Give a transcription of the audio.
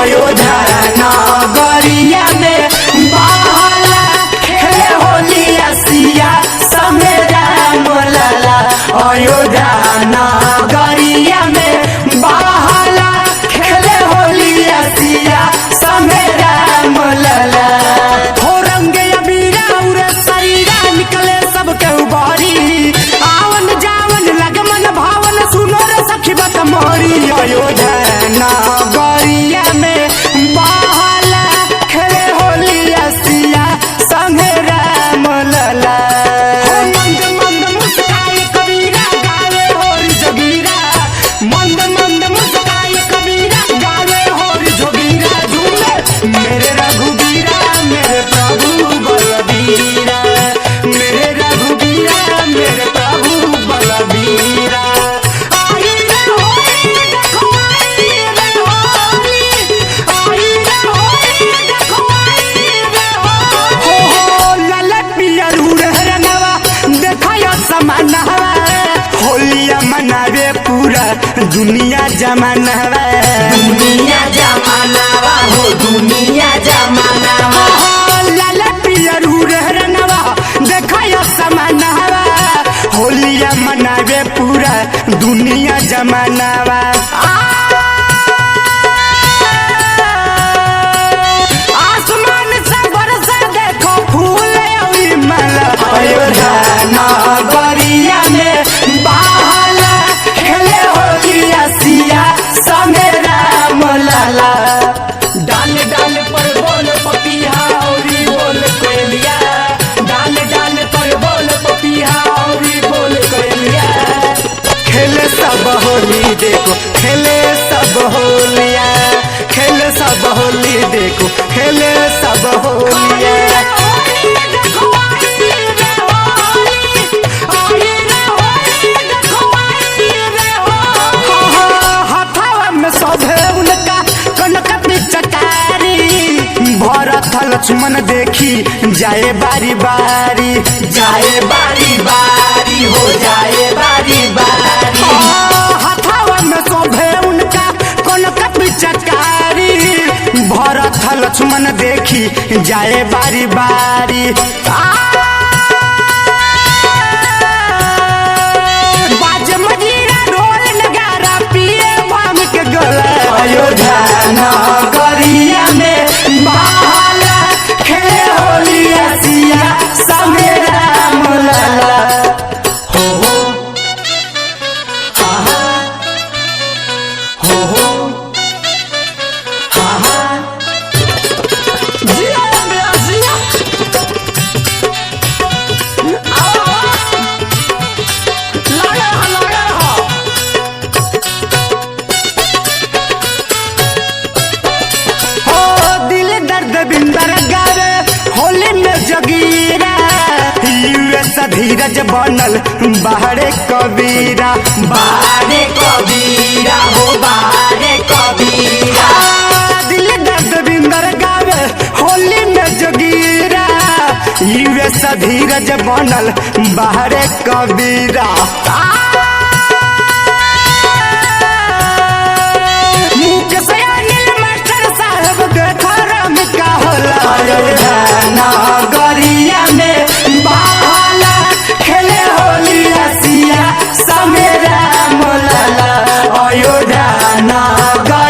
अयोध्या नगरिया में बहला खेले होलिया सिया संगे राम लला। अयोध्या नगरिया में बहला खेले होलिया सिया संगे राम लला। हो रंगे अबीरा उरे शरीरा निकले सबके उबारी, आवन जावन लगमन भावन सुनो रे सखी बत मोरी। अयोध्या नगरिया में बहला खेले होलिया सिया संगे राम लला। मंद मंद मुस्काए कबीरा गावे होरी जोगीरा, मंद मंद मुस्काए कबीरा गावे होरी जोगीरा। झूमे मेरे रघुबीरा मेरे प्रभु बलबीरा, मेरे रघुबीरा मेरे प्रभु बलबीरा। आई रे होली देखो आई रे होली, आई रे होली देखो आई रे होली। हो ललट पियर रंगवा देखा समानवा, होलिया मनावे पूरा दुनिया जमानवा। दुनिया जमानवा हो दुनिया जमानवा। ललट पियर रंगवा देखा समानवा, होलिया मनावे पूरा दुनिया जमानवा। आसमान से बरसा देखो फूल अउरी माला। अयोध्या नगरिया में बहला खेले होलिया सिया संगे राम लला। डाल डाल पर बोल पपिया औरी बोल कोयलिया, डाल डाल पर बोल पपिया औरी बोल कोयलिया। खेले सब होली देखो खेले सब होलिया, खेले सब होली देखो खेले सब होलिया। हथवा में सभे उनका कनक पिचकारी, भरत लक्ष्मण देखी जाए बारी बारी, जाए बारी बारी हो जाए बारी बारी। हथवा में सभे उनका कनक पिचकारी, भरत लक्ष्मण देखी जाए बारी बारी। बाज मजीरा ढोल नगारा पिए भांग के गोला। अयोध्या नगरिया में बहला खेले होलिया सिया संगे राम लला। हो हा हा हो हा हा जिया मेरा जिया। धीरज बनल बाहरे कबीरा, बाहरे कबीरा हो बाहरे कबीरा। दिल दर्द बिंदर गावे होली में जोगीरा, यूएस धीरज बनल बाहरे कबीरा। मुख से अनिल मास्टर साहब देखो रंग का होला। अयोध्या नगरिया में बहला खेले होलिया सिया संगे राम लला। अयोध्या नगरिया